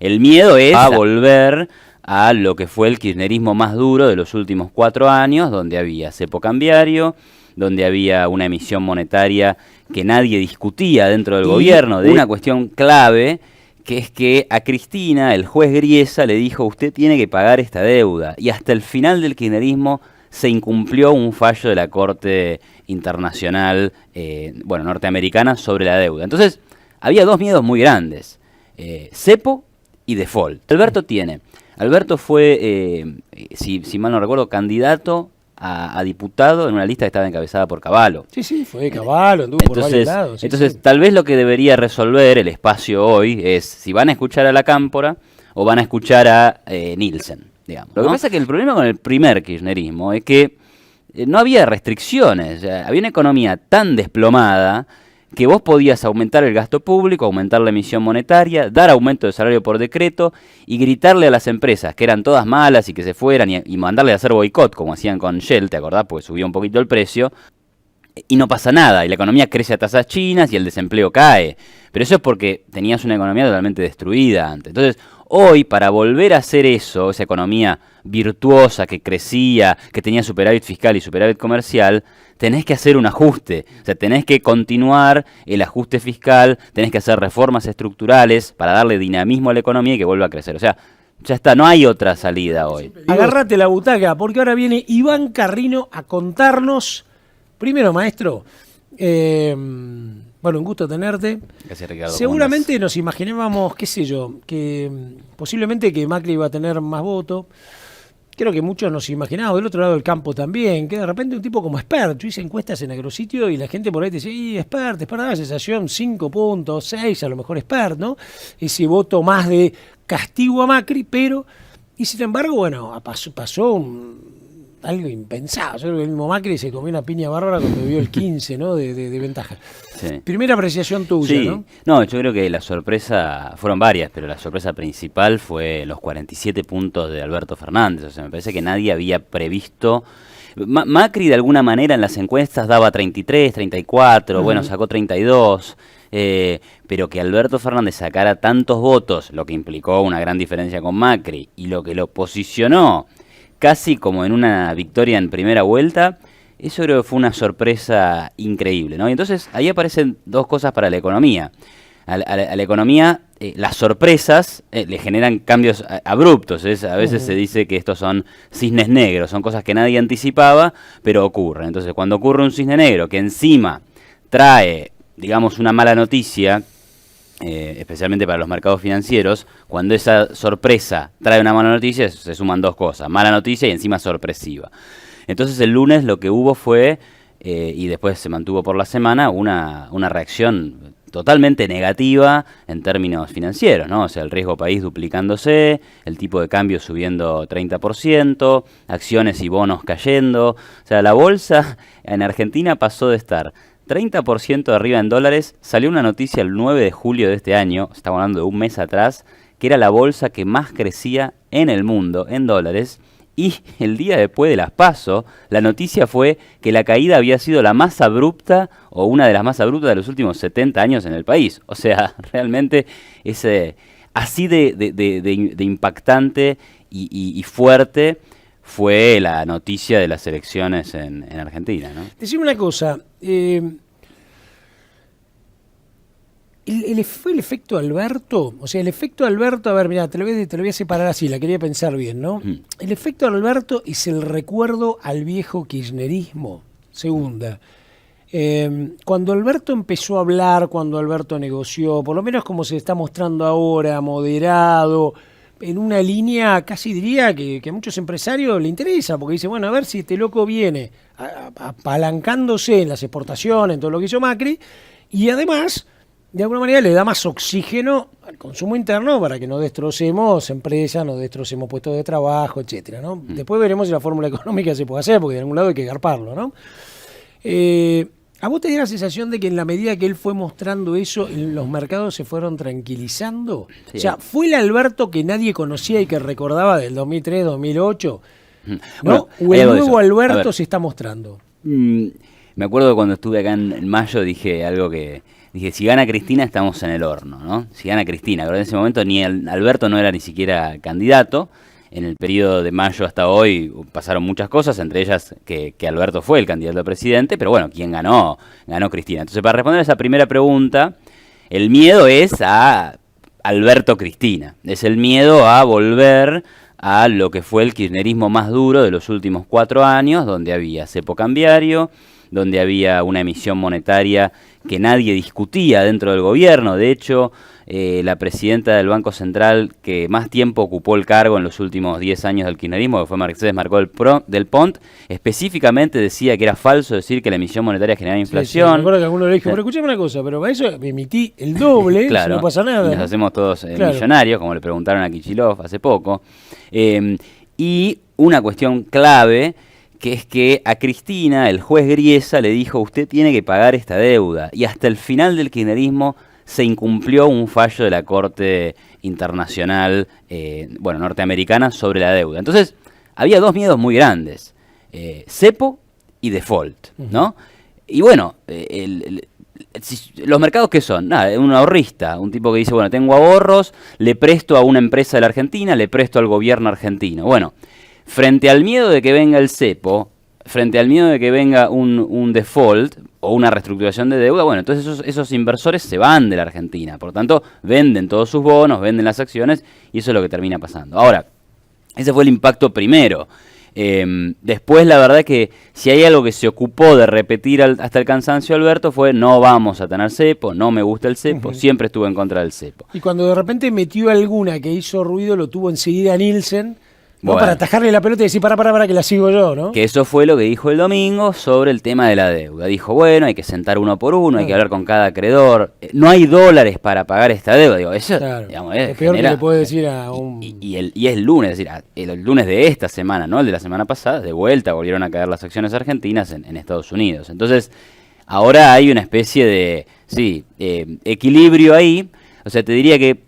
El miedo es a volver a lo que fue el kirchnerismo más duro de los últimos 4 años, donde había cepo cambiario, donde había una emisión monetaria que nadie discutía dentro del gobierno, de una cuestión clave, que es que a Cristina, el juez Griesa, le dijo, usted tiene que pagar esta deuda. Y hasta el final del kirchnerismo se incumplió un fallo de la Corte Internacional, norteamericana, sobre la deuda. Entonces, había dos miedos muy grandes, cepo y default. Alberto fue, si mal no recuerdo, candidato a diputado en una lista que estaba encabezada por Cavallo. Sí, fue Cavallo, anduvo por varios lados. Entonces, tal vez lo que debería resolver el espacio hoy es si van a escuchar a la Cámpora o van a escuchar a Nielsen, digamos. Lo que pasa es que el problema con el primer kirchnerismo es que no había restricciones, había una economía tan desplomada que vos podías aumentar el gasto público, aumentar la emisión monetaria, dar aumento de salario por decreto y gritarle a las empresas que eran todas malas y que se fueran y mandarle a hacer boicot, como hacían con Shell, ¿te acordás? Porque subió un poquito el precio, y no pasa nada, y la economía crece a tasas chinas y el desempleo cae. Pero eso es porque tenías una economía totalmente destruida antes. Entonces, hoy, para volver a hacer eso, esa economía virtuosa que crecía, que tenía superávit fiscal y superávit comercial, tenés que hacer un ajuste. O sea, tenés que continuar el ajuste fiscal, tenés que hacer reformas estructurales para darle dinamismo a la economía y que vuelva a crecer. O sea, ya está, no hay otra salida hoy. Agárrate la butaca, porque ahora viene Iván Carrino a contarnos. Primero, maestro, un gusto tenerte. Gracias, Ricardo. Seguramente nos imaginábamos, qué sé yo, que posiblemente que Macri iba a tener más votos. Creo que muchos nos imaginábamos, del otro lado del campo también, que de repente un tipo como Expert, yo hice encuestas en Agrositio y la gente por ahí te dice, Expert, daba sensación 5 puntos, 6, a lo mejor Expert, ¿no? Ese voto más de castigo a Macri, pero, y sin embargo, pasó algo impensado. Yo creo que el mismo Macri se comió una piña bárbara cuando vio el 15, ¿no? de ventaja. Sí. Primera apreciación tuya, sí. ¿no? No, yo creo que la sorpresa, fueron varias, pero la sorpresa principal fue los 47 puntos de Alberto Fernández. O sea, me parece que nadie había previsto. Macri de alguna manera en las encuestas daba 33, 34, sacó 32. Pero que Alberto Fernández sacara tantos votos, lo que implicó una gran diferencia con Macri, y lo que lo posicionó casi como en una victoria en primera vuelta, eso creo que fue una sorpresa increíble, ¿no? Y entonces ahí aparecen dos cosas para la economía. A la economía, las sorpresas le generan cambios abruptos. A veces se dice que estos son cisnes negros, son cosas que nadie anticipaba, pero ocurren. Entonces, cuando ocurre un cisne negro que encima trae, digamos, una mala noticia, especialmente para los mercados financieros, cuando esa sorpresa trae una mala noticia, se suman dos cosas, mala noticia y encima sorpresiva. Entonces el lunes lo que hubo fue, y después se mantuvo por la semana, una reacción totalmente negativa en términos financieros, ¿no? O sea, el riesgo país duplicándose, el tipo de cambio subiendo 30%, acciones y bonos cayendo. O sea, la bolsa en Argentina pasó de estar 30% arriba en dólares. Salió una noticia el 9 de julio de este año, estamos hablando de un mes atrás, que era la bolsa que más crecía en el mundo en dólares, y el día después de las PASO, la noticia fue que la caída había sido la más abrupta, o una de las más abruptas de los últimos 70 años en el país. O sea, realmente es así de impactante y fuerte fue la noticia de las elecciones en Argentina, ¿no? Decime una cosa, ¿fue el efecto Alberto? O sea, el efecto Alberto, a ver, mira, te lo voy a separar así, la quería pensar bien, ¿no? El efecto Alberto es el recuerdo al viejo kirchnerismo. Segunda, cuando Alberto empezó a hablar, cuando Alberto negoció, por lo menos como se está mostrando ahora, moderado, en una línea, casi diría que a muchos empresarios le interesa, porque dice, bueno, a ver si este loco viene apalancándose en las exportaciones, en todo lo que hizo Macri, y además, de alguna manera, le da más oxígeno al consumo interno para que no destrocemos empresas, no destrocemos puestos de trabajo, etcétera, ¿no? Después veremos si la fórmula económica se puede hacer, porque de algún lado hay que garparlo, ¿no? ¿A vos te dio la sensación de que en la medida que él fue mostrando eso, los mercados se fueron tranquilizando? Sí. O sea, ¿fue el Alberto que nadie conocía y que recordaba del 2003, 2008? ¿No? ¿O el nuevo Alberto se está mostrando? Me acuerdo cuando estuve acá en mayo, dije algo que dije, si gana Cristina estamos en el horno, ¿no? Si gana Cristina, pero en ese momento ni Alberto no era ni siquiera candidato. En el periodo de mayo hasta hoy pasaron muchas cosas, entre ellas que Alberto fue el candidato a presidente, pero bueno, ¿quién ganó? Ganó Cristina. Entonces, para responder a esa primera pregunta, el miedo es a Alberto Cristina. Es el miedo a volver a lo que fue el kirchnerismo más duro de los últimos 4 años, donde había cepo cambiario, donde había una emisión monetaria que nadie discutía dentro del gobierno. De hecho, la presidenta del Banco Central que más tiempo ocupó el cargo en los últimos 10 años del kirchnerismo, que fue Mercedes Marcó del Pont, específicamente decía que era falso decir que la emisión monetaria generaba inflación. Sí, me acuerdo que alguno le dijo, pero escuchame una cosa, pero para eso emití el doble, claro, si no pasa nada. Y nos hacemos todos millonarios, como le preguntaron a Kicillof hace poco. Y una cuestión clave, que es que a Cristina, el juez Griesa, le dijo, usted tiene que pagar esta deuda. Y hasta el final del kirchnerismo se incumplió un fallo de la Corte Internacional, norteamericana, sobre la deuda. Entonces, había 2 miedos muy grandes, cepo y default, ¿no? Y bueno, los mercados, ¿qué son? Nada, un ahorrista, un tipo que dice, bueno, tengo ahorros, le presto a una empresa de la Argentina, le presto al gobierno argentino. Bueno, frente al miedo de que venga el cepo, frente al miedo de que venga un default o una reestructuración de deuda, bueno, entonces esos inversores se van de la Argentina. Por tanto, venden todos sus bonos, venden las acciones, y eso es lo que termina pasando. Ahora, ese fue el impacto primero. Después, la verdad que si hay algo que se ocupó de repetir hasta el cansancio Alberto fue, no vamos a tener cepo, no me gusta el cepo, siempre estuve en contra del cepo. Y cuando de repente metió alguna que hizo ruido, lo tuvo enseguida Nielsen, ¿no? Bueno, para atajarle la pelota y decir, para que la sigo yo, ¿no? Que eso fue lo que dijo el domingo sobre el tema de la deuda. Dijo, bueno, hay que sentar uno por uno, hay que hablar con cada acreedor. No hay dólares para pagar esta deuda. Digo, eso, digamos, es peor que le puede decir a un... Y es lunes, es decir, el lunes de esta semana, no el de la semana pasada, de vuelta volvieron a caer las acciones argentinas en Estados Unidos. Entonces, ahora hay una especie de, equilibrio ahí. O sea, te diría que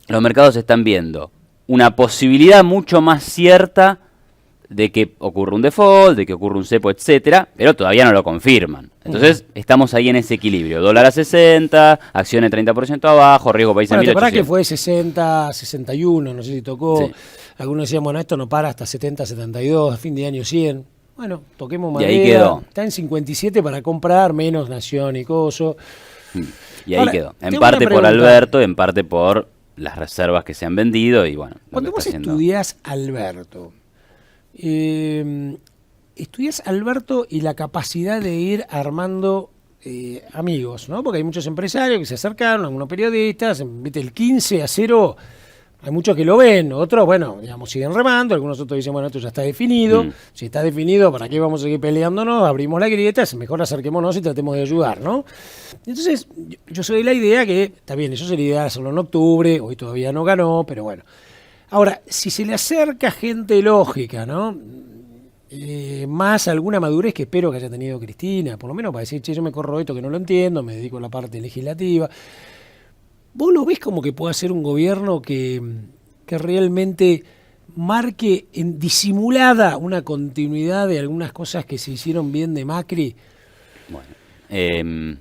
los mercados están viendo una posibilidad mucho más cierta de que ocurra un default, de que ocurra un cepo, etcétera, pero todavía no lo confirman. Entonces, estamos ahí en ese equilibrio. Dólar a 60, acciones 30% abajo, riesgo país en 1800. Para que fue 60, 61, no sé si tocó. Sí. Algunos decían, bueno, esto no para hasta 70, 72, a fin de año 100. Bueno, toquemos madera. Y ahí quedó. Está en 57 para comprar, menos Nación y Coso. Y ahí quedó. En parte por Alberto, en parte por las reservas que se han vendido y bueno. Cuando vos estudiás Alberto, estudiás Alberto y la capacidad de ir armando amigos, ¿no? Porque hay muchos empresarios que se acercaron, algunos periodistas, ¿viste? El 15-0, hay muchos que lo ven, otros, bueno, digamos, siguen remando, algunos otros dicen, bueno, esto ya está definido, si está definido, ¿para qué vamos a seguir peleándonos? Abrimos la grieta, mejor acerquémonos y tratemos de ayudar, ¿no? Entonces, yo soy de la idea que, está bien, eso sería ideal hacerlo en octubre, hoy todavía no ganó, pero bueno. Ahora, si se le acerca gente lógica, ¿no? Más alguna madurez que espero que haya tenido Cristina, por lo menos para decir, che, yo me corro esto que no lo entiendo, me dedico a la parte legislativa. ¿Vos lo ves como que pueda ser un gobierno que realmente marque en disimulada una continuidad de algunas cosas que se hicieron bien de Macri? Bueno,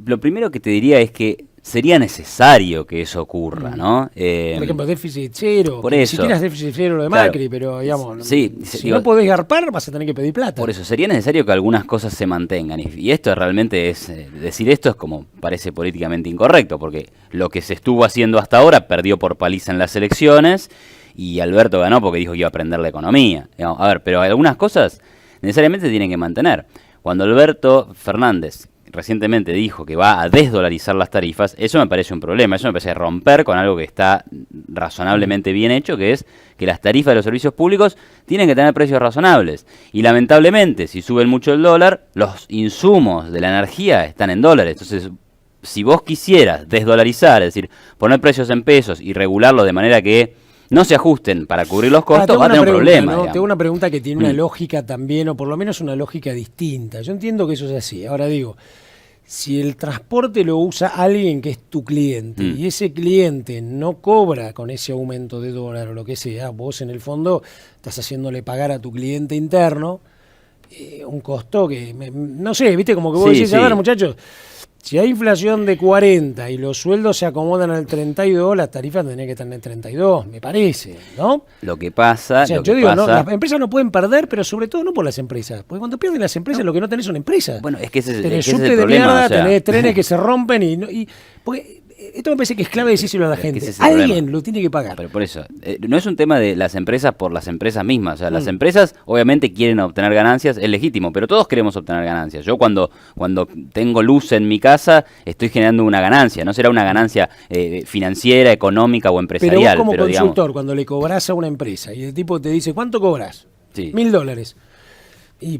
lo primero que te diría es que sería necesario que eso ocurra, ¿no? Por ejemplo, déficit cero. Por eso. Si tienes déficit cero lo de Macri, pero digamos, si no podés garpar vas a tener que pedir plata. Por eso, sería necesario que algunas cosas se mantengan. Y esto realmente es, decir esto es como parece políticamente incorrecto, porque lo que se estuvo haciendo hasta ahora perdió por paliza en las elecciones y Alberto ganó porque dijo que iba a aprender la economía. Digamos, a ver, pero algunas cosas necesariamente se tienen que mantener. Cuando Alberto Fernández recientemente dijo que va a desdolarizar las tarifas, eso me parece un problema, eso me parece romper con algo que está razonablemente bien hecho, que es que las tarifas de los servicios públicos tienen que tener precios razonables. Y lamentablemente, si suben mucho el dólar, los insumos de la energía están en dólares. Entonces, si vos quisieras desdolarizar, es decir, poner precios en pesos y regularlo de manera que no se ajusten para cubrir los costos, va a tener un problema. ¿no? Tengo una pregunta que tiene una lógica también, o por lo menos una lógica distinta. Yo entiendo que eso es así. Ahora digo, si el transporte lo usa alguien que es tu cliente y ese cliente no cobra con ese aumento de dólar o lo que sea, vos en el fondo estás haciéndole pagar a tu cliente interno un costo que, no sé, viste, como que vos decís, a ver, muchachos, Si hay inflación de 40 y los sueldos se acomodan al 32, las tarifas tendrían que estar en 32, me parece, ¿no? Lo que pasa... O sea, yo digo, no, las empresas no pueden perder, pero sobre todo no por las empresas. Porque cuando pierden las empresas, lo que no tenés son empresas. Bueno, es que ese, tenés es que ese subte es el de problema. mierda, O sea, tenés trenes que se rompen porque esto me parece que es clave decírselo a la gente. Alguien lo tiene que pagar. Pero por eso, no es un tema de las empresas por las empresas mismas. O sea, las empresas obviamente quieren obtener ganancias, es legítimo, pero todos queremos obtener ganancias. Yo cuando tengo luz en mi casa, estoy generando una ganancia. No será una ganancia financiera, económica o empresarial. Pero vos como consultor, digamos, cuando le cobras a una empresa y el tipo te dice, ¿cuánto cobras? Sí. $1.000.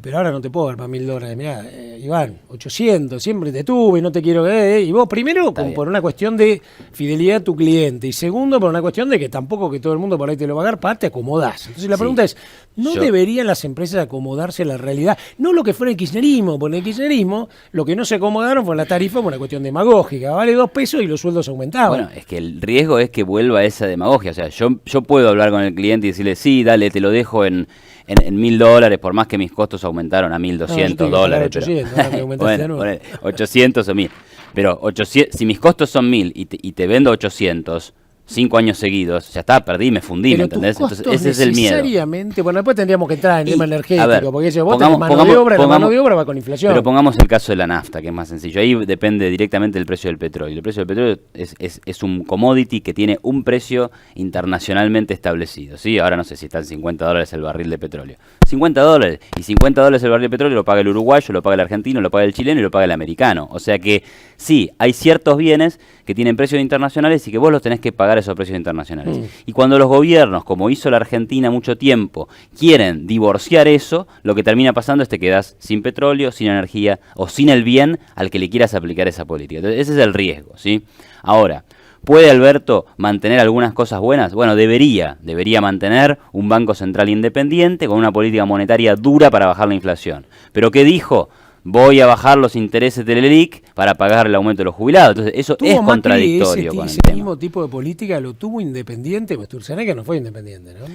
Pero ahora no te puedo dar para $1.000. Mirá, Iván, 800, siempre te tuve, no te quiero y vos primero, como por una cuestión de fidelidad a tu cliente, y segundo, por una cuestión de que tampoco que todo el mundo por ahí te lo va a pagar, te acomodás. Entonces la pregunta es, ¿no deberían las empresas acomodarse a la realidad? No lo que fue en el kirchnerismo, porque en el kirchnerismo lo que no se acomodaron fue la tarifa por una cuestión demagógica, vale $2 y los sueldos aumentaban. Bueno, es que el riesgo es que vuelva esa demagogia. O sea, yo puedo hablar con el cliente y decirle, sí, dale, te lo dejo en $1.000, por más que mis costos aumentaron a $1.200. 800, pero, bueno, 800 o 1.000. Pero 800, si mis costos son 1.000 y te vendo 800, 5 años seguidos, ya está, perdí, me fundí, ¿me entendés? Entonces ese es el miedo. Necesariamente, bueno, después tendríamos que entrar en el tema energético, ver, porque si vos tenés mano de obra, la mano de obra va con inflación. Pero pongamos el caso de la nafta, que es más sencillo. Ahí depende directamente del precio del petróleo. El precio del petróleo es un commodity que tiene un precio internacionalmente establecido, ¿sí? Ahora no sé si están $50 el barril de petróleo. $50, y $50 el barril de petróleo lo paga el uruguayo, lo paga el argentino, lo paga el chileno y lo paga el americano. O sea que sí, hay ciertos bienes que tienen precios internacionales y que vos los tenés que pagar esos precios internacionales. Y cuando los gobiernos, como hizo la Argentina mucho tiempo, quieren divorciar eso, lo que termina pasando es que te quedás sin petróleo, sin energía o sin el bien al que le quieras aplicar esa política. Entonces, ese es el riesgo, ¿sí? Ahora, ¿puede Alberto mantener algunas cosas buenas? Bueno, debería mantener un Banco Central independiente con una política monetaria dura para bajar la inflación. ¿Pero qué dijo? Voy a bajar los intereses del ELIC para pagar el aumento de los jubilados. Entonces, eso es contradictorio con el ese tema. Mismo tipo de política lo tuvo independiente, pues Sturzenegger no fue independiente, ¿no?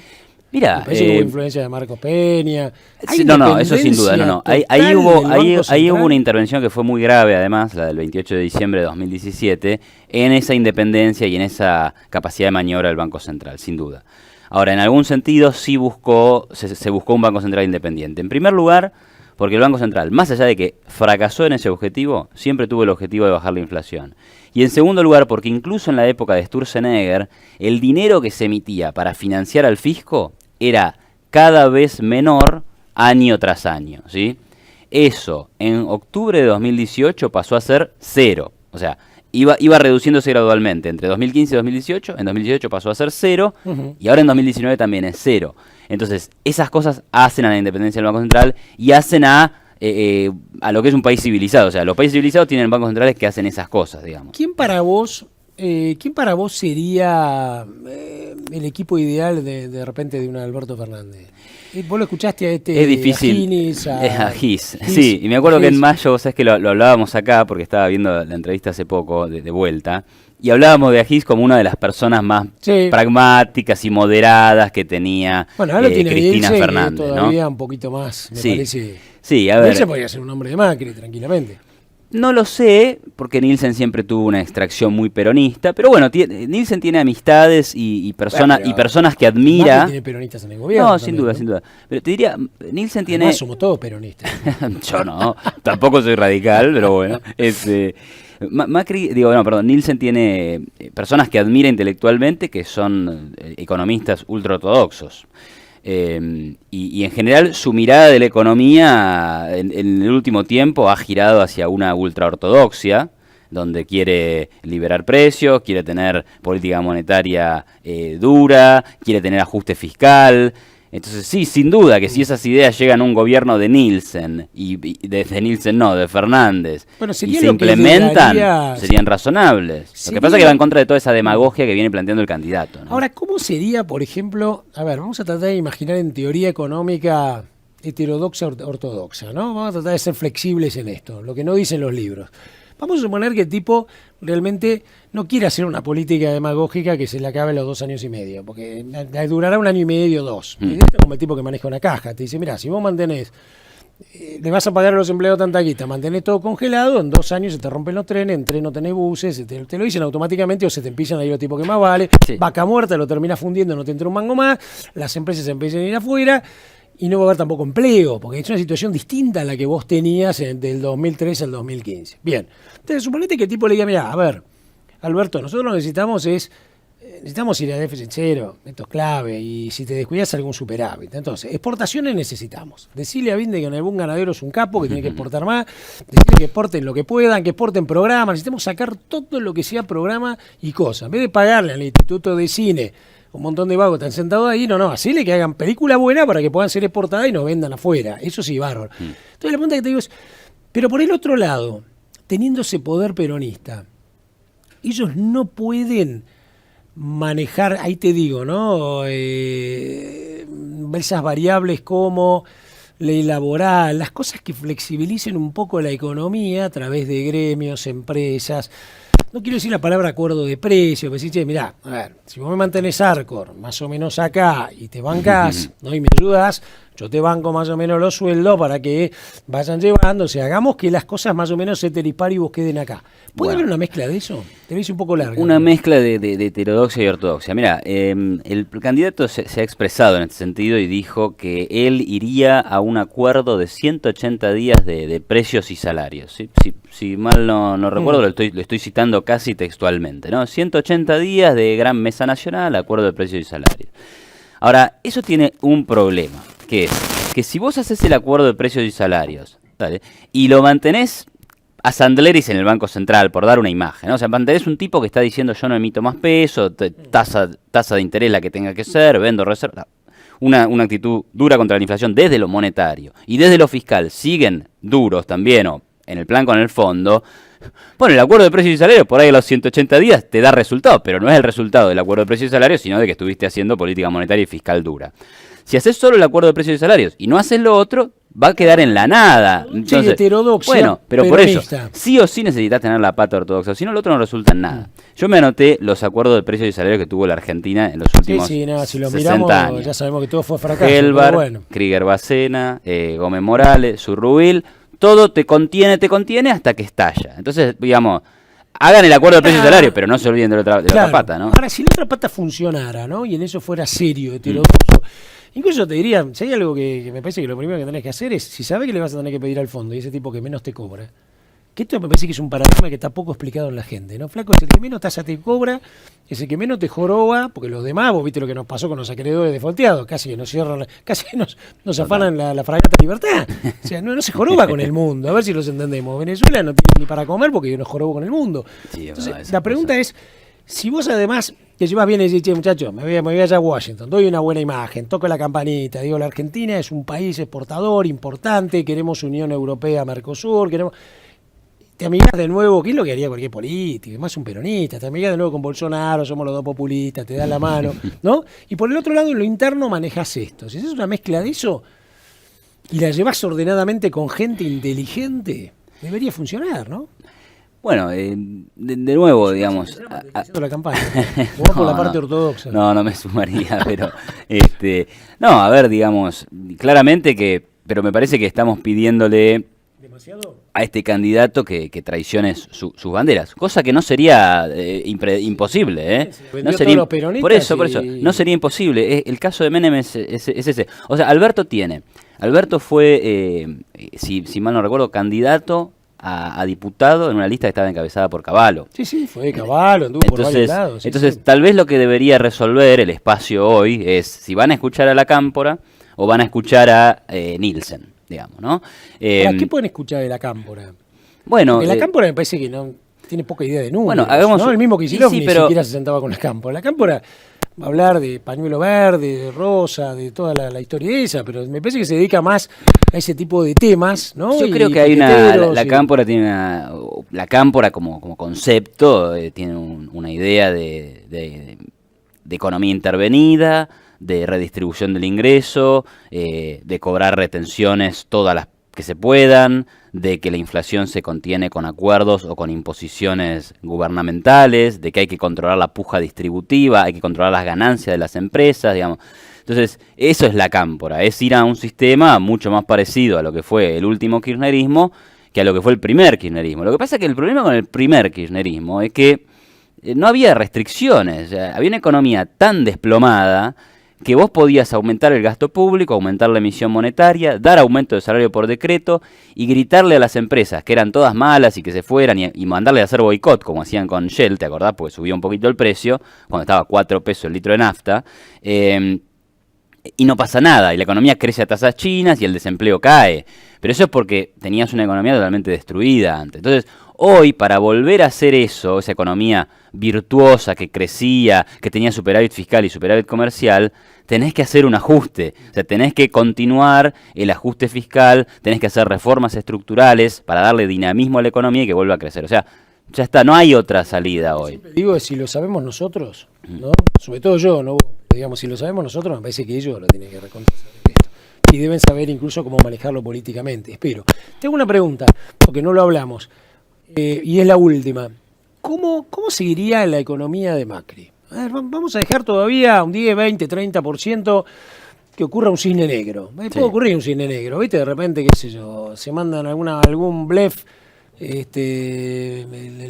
Mira, me parece que hubo influencia de Marcos Peña. No, eso sin duda, no. Ahí hubo una intervención que fue muy grave, además, la del 28 de diciembre de 2017, en esa independencia y en esa capacidad de maniobra del Banco Central, sin duda. Ahora, en algún sentido sí se buscó un Banco Central independiente. En primer lugar, porque el Banco Central, más allá de que fracasó en ese objetivo, siempre tuvo el objetivo de bajar la inflación. Y en segundo lugar, porque incluso en la época de Sturzenegger, el dinero que se emitía para financiar al fisco era cada vez menor año tras año, ¿sí? Eso, en octubre de 2018 pasó a ser 0. O sea, iba reduciéndose gradualmente. Entre 2015 y 2018, en 2018 pasó a ser 0, y ahora en 2019 también es 0. Entonces, esas cosas hacen a la independencia del Banco Central y hacen a lo que es un país civilizado. O sea, los países civilizados tienen bancos centrales que hacen esas cosas, digamos. ¿Quién para vos sería el equipo ideal de repente de un Alberto Fernández? ¿Vos lo escuchaste a es difícil. A Gis. Sí, y me acuerdo que en mayo, vos sabés que lo hablábamos acá, porque estaba viendo la entrevista hace poco, de vuelta, y hablábamos de Agis como una de las personas más pragmáticas y moderadas que tenía Cristina Fernández, todavía ¿no? Un poquito más, me parece. Sí, a ver. Él se podría ser un hombre de Macri, tranquilamente. No lo sé, porque Nielsen siempre tuvo una extracción muy peronista, pero bueno, Nielsen tiene amistades y personas que admira. Macri tiene peronistas en el gobierno. No, sin duda. Pero te diría, Nielsen tiene... somos todos peronistas. Yo no, tampoco soy radical, pero bueno. Nielsen tiene personas que admira intelectualmente, que son economistas ultraortodoxos. Y en general su mirada de la economía en el último tiempo ha girado hacia una ultraortodoxia, donde quiere liberar precios, quiere tener política monetaria dura, quiere tener ajuste fiscal. Entonces sí, sin duda que si esas ideas llegan a un gobierno de Nielsen, de Fernández, y se implementan, serían razonables. Lo que pasa es que va en contra de toda esa demagogia que viene planteando el candidato, ¿no? Ahora, ¿cómo sería, por ejemplo, vamos a tratar de imaginar en teoría económica heterodoxa ortodoxa, ¿no? Vamos a tratar de ser flexibles en esto, lo que no dicen los libros. Vamos a suponer que el tipo realmente no quiere hacer una política demagógica que se le acabe los 2 años y medio, porque durará 1 año y medio, 2. Es como el tipo que maneja una caja. Te dice, mira, si vos mantenés le vas a pagar a los empleados tanta guita, mantenés todo congelado, en 2 años se te rompen los trenes, en tren no tenés buses, te lo dicen automáticamente o se te empiezan a ir los tipos que más vale, vaca muerta, lo terminás fundiendo, no te entra un mango más, las empresas empiezan a ir afuera y no va a haber tampoco empleo, porque es una situación distinta a la que vos tenías del 2003 al 2015. Bien, entonces suponete que el tipo le diga, mira, a ver, Alberto, nosotros lo que necesitamos ir a déficit cero, esto es clave, y si te descuidas algún superávit. Entonces, exportaciones necesitamos. Decirle a Vinde que algún ganadero es un capo, que tiene que exportar más, decirle que exporten lo que puedan, que exporten programas, necesitamos sacar todo lo que sea programa y cosas. En vez de pagarle al Instituto de Cine un montón de vagos están sentados ahí, no, decirle que hagan película buena para que puedan ser exportadas y nos vendan afuera. Eso sí, bárbaro. Entonces la pregunta que te digo es, pero por el otro lado, teniendo ese poder peronista, ellos no pueden manejar, ahí te digo, ¿no? Esas variables como ley laboral, las cosas que flexibilicen un poco la economía a través de gremios, empresas. No quiero decir la palabra acuerdo de precio, pero decir, mirá, a ver, si vos me mantenés Arcor más o menos acá y te bancás, ¿no? Y me ayudas, yo te banco más o menos los sueldos para que vayan llevándose, hagamos que las cosas más o menos ceteris paribus queden acá. ¿Puede haber una mezcla de eso? Te ves un poco larga. Una mezcla de heterodoxia y ortodoxia. Mira, el candidato se ha expresado en este sentido y dijo que él iría a un acuerdo de 180 días de precios y salarios. ¿Sí? Si mal no recuerdo, lo estoy citando casi textualmente, ¿no? 180 días de gran mesa nacional, acuerdo de precios y salarios. Ahora, eso tiene un problema, que es que si vos haces el acuerdo de precios y salarios, ¿vale? Y lo mantenés a Sandleris en el Banco Central, por dar una imagen, ¿no? O sea, mantenés un tipo que está diciendo yo no emito más peso, tasa de interés la que tenga que ser, vendo reserva. Una actitud dura contra la inflación desde lo monetario y desde lo fiscal siguen duros también, o en el plan con el fondo. Bueno, el acuerdo de precios y salarios por ahí a los 180 días te da resultado, pero no es el resultado del acuerdo de precios y salarios, sino de que estuviste haciendo política monetaria y fiscal dura. Si haces solo el acuerdo de precios y salarios y no haces lo otro, va a quedar en la nada. Entonces, heterodoxia, bueno, pero por eso, sí o sí necesitas tener la pata ortodoxa, si no, lo otro no resulta en nada. Yo me anoté los acuerdos de precios y salarios que tuvo la Argentina en los últimos si lo 60 miramos, años. ya sabemos que todo fue fracaso. Helbar, pero bueno. Krieger Bacena, Gómez Morales, Zurrubil, todo te contiene hasta que estalla. Entonces, digamos, hagan el acuerdo de precios y salarios, pero no se olviden de la otra pata, ¿no? Ahora, si la otra pata funcionara, ¿no? Y en eso fuera serio, heterodoxo, incluso te diría, si hay algo que me parece que lo primero que tenés que hacer es, si sabés que le vas a tener que pedir al fondo y ese tipo que menos te cobra, que esto me parece que es un paradigma que está poco explicado en la gente, ¿no? Flaco, es el que menos tasa te cobra, es el que menos te joroba, porque los demás, vos viste lo que nos pasó con los acreedores defaulteados, casi que nos cierran, casi nos afanan la fragata Libertad. O sea, no se joroba con el mundo, a ver si los entendemos. Venezuela no tiene ni para comer porque nos jorobó con el mundo. Sí, entonces, la pregunta es, si vos además te llevas bien y decís, che, muchachos, me voy allá a Washington, doy una buena imagen, toco la campanita, digo, la Argentina es un país exportador importante, queremos Unión Europea, Mercosur, queremos... Te amigás de nuevo, ¿qué es lo que haría cualquier político? Más un peronista, te amigás de nuevo con Bolsonaro, somos los dos populistas, te da la mano, ¿no? Y por el otro lado, en lo interno manejas esto. Si haces una mezcla de eso y la llevas ordenadamente con gente inteligente, debería funcionar, ¿no? Bueno, de nuevo, digamos... la campaña. Vos por la parte ortodoxa. No me sumaría, pero... no, a ver, digamos, claramente que... Pero me parece que estamos pidiéndole... a este candidato que traicione sus banderas, cosa que no sería imposible, ¿eh? No sería, por eso, no sería imposible. El caso de Menem es ese. O sea, Alberto fue, si mal no recuerdo, candidato a diputado en una lista que estaba encabezada por Cavallo. Sí, fue Cavallo, anduvo por varios lados. Entonces, tal vez lo que debería resolver el espacio hoy es si van a escuchar a la Cámpora o van a escuchar a Nielsen, digamos, ¿no? ¿Para qué pueden escuchar de la Cámpora? Bueno, porque la Cámpora me parece que no tiene poca idea de números. Bueno, hagamos, ¿no? El mismo Kicillof ni siquiera se sentaba con la Cámpora. La Cámpora va a hablar de pañuelo verde, de rosa, de toda la historia esa, pero me parece que se dedica más a ese tipo de temas, ¿no? Yo creo que hay la Cámpora tiene la Cámpora como concepto tiene una idea de economía intervenida, de redistribución del ingreso, de cobrar retenciones todas las que se puedan, de que la inflación se contiene con acuerdos o con imposiciones gubernamentales, de que hay que controlar la puja distributiva, hay que controlar las ganancias de las empresas, digamos. Entonces, eso es la cámpora, es ir a un sistema mucho más parecido a lo que fue el último kirchnerismo que a lo que fue el primer kirchnerismo. Lo que pasa es que el problema con el primer kirchnerismo es que no había restricciones, o sea, había una economía tan desplomada que vos podías aumentar el gasto público, aumentar la emisión monetaria, dar aumento de salario por decreto y gritarle a las empresas que eran todas malas y que se fueran y mandarle a hacer boicot, como hacían con Shell, ¿te acordás? Porque subió un poquito el precio, cuando estaba a 4 pesos el litro de nafta, y no pasa nada, y la economía crece a tasas chinas y el desempleo cae. Pero eso es porque tenías una economía totalmente destruida antes. Entonces, hoy, para volver a hacer eso, esa economía virtuosa que crecía, que tenía superávit fiscal y superávit comercial, tenés que hacer un ajuste. O sea, tenés que continuar el ajuste fiscal, tenés que hacer reformas estructurales para darle dinamismo a la economía y que vuelva a crecer. O sea, ya está, no hay otra salida hoy. Siempre digo, si lo sabemos nosotros, ¿no? Sobre todo yo, ¿no? Digamos, si lo sabemos nosotros, me parece que ellos lo tienen que reconocer esto. Y deben saber incluso cómo manejarlo políticamente, espero. Tengo una pregunta, porque no lo hablamos, y es la última. ¿Cómo seguiría la economía de Macri? A ver, vamos a dejar todavía un 10, 20, 30% que ocurra un cisne negro. Puede ocurrir un cisne negro, ¿viste? De repente, qué sé yo, se mandan algún blef, el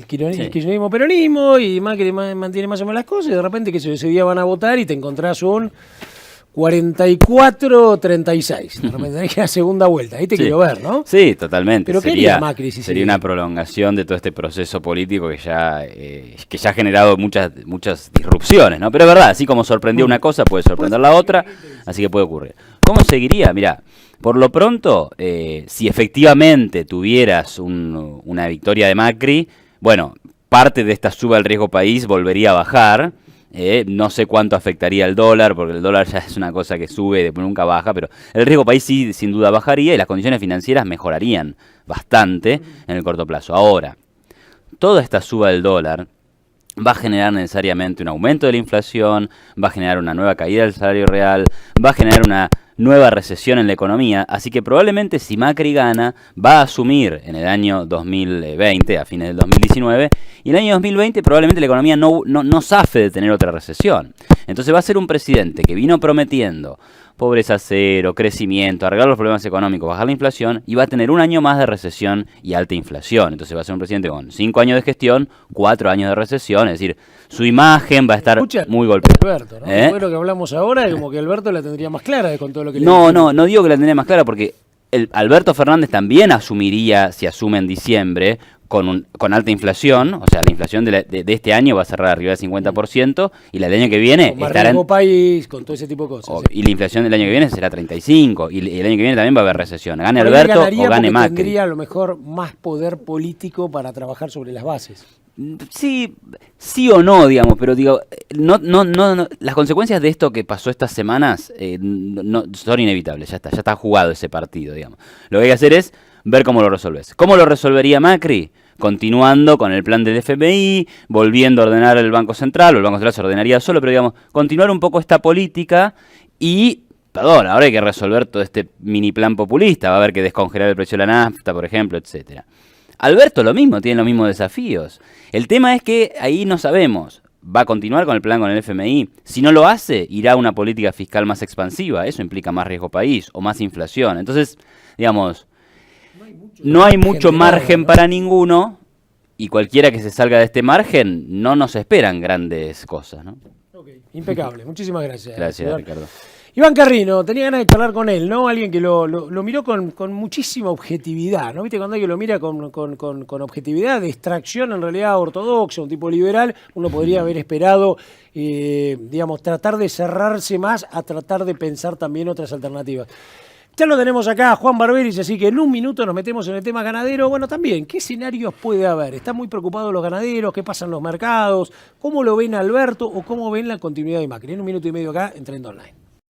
kirchnerismo peronismo, y Macri mantiene más o menos las cosas, y de repente, que ese día van a votar y te encontrás un 44-36. De repente tenés que la segunda vuelta. Ahí te quiero ver, ¿no? Sí, totalmente. Pero sería Macri si sería una prolongación de todo este proceso político que ya ha generado muchas disrupciones, ¿no? Pero es verdad, así como sorprendió una cosa, puede sorprender la otra, así que puede ocurrir. ¿Cómo seguiría? Mirá, por lo pronto, si efectivamente tuvieras una victoria de Macri, bueno, parte de esta suba del riesgo país volvería a bajar. No sé cuánto afectaría el dólar, porque el dólar ya es una cosa que sube y después nunca baja, pero el riesgo país sí, sin duda bajaría y las condiciones financieras mejorarían bastante en el corto plazo. Ahora, toda esta suba del dólar va a generar necesariamente un aumento de la inflación, va a generar una nueva caída del salario real, va a generar una nueva recesión en la economía, así que probablemente si Macri gana, va a asumir en el año 2020, a fines del 2019, y en el año 2020 probablemente la economía no zafe de tener otra recesión. Entonces va a ser un presidente que vino prometiendo pobreza cero, crecimiento, arreglar los problemas económicos, bajar la inflación, y va a tener un año más de recesión y alta inflación. Entonces va a ser un presidente con 5 años de gestión, 4 años de recesión, es decir, su imagen va a estar muy golpeada. Alberto, ¿no? Después lo que hablamos ahora, como que Alberto la tendría más clara con todo lo que le No digo que la tendría más clara, porque Alberto Fernández también asumiría, si asume en diciembre, con alta inflación, o sea, la inflación de este año va a cerrar arriba del 50% y la del año que viene con más estará riesgo país, con todo ese tipo de cosas. Y la inflación del año que viene será 35% y el año que viene también va a haber recesión. Gane Alberto o gane Macri. Tendría a lo mejor más poder político para trabajar sobre las bases. Sí o no, digamos, pero digo, no, las consecuencias de esto que pasó estas semanas son inevitables, ya está jugado ese partido, digamos. Lo que hay que hacer es ver cómo lo resolves. ¿Cómo lo resolvería Macri? Continuando con el plan del FMI, volviendo a ordenar el Banco Central, o el Banco Central se ordenaría solo, pero digamos, continuar un poco esta política y, perdón, ahora hay que resolver todo este mini plan populista, va a haber que descongelar el precio de la nafta, por ejemplo, etcétera. Alberto lo mismo, tiene los mismos desafíos. El tema es que ahí no sabemos. ¿Va a continuar con el plan con el FMI? Si no lo hace, irá a una política fiscal más expansiva. Eso implica más riesgo país o más inflación. Entonces, digamos, no hay mucho margen para ninguno, y cualquiera que se salga de este margen, no nos esperan grandes cosas, ¿no? Okay, impecable. Muchísimas gracias. Gracias, Ricardo. Iván Carrino, tenía ganas de charlar con él, ¿no? Alguien que lo miró con muchísima objetividad, ¿no? Viste, cuando alguien lo mira con objetividad, de extracción en realidad ortodoxa, un tipo liberal, uno podría haber esperado, digamos, tratar de cerrarse más a tratar de pensar también otras alternativas. Ya lo tenemos acá, Juan Barberis, así que en un minuto nos metemos en el tema ganadero. Bueno, también, ¿qué escenarios puede haber? ¿Están muy preocupados los ganaderos? ¿Qué pasa en los mercados? ¿Cómo lo ven Alberto o cómo ven la continuidad de Macri? En un minuto y medio acá en Trend Online.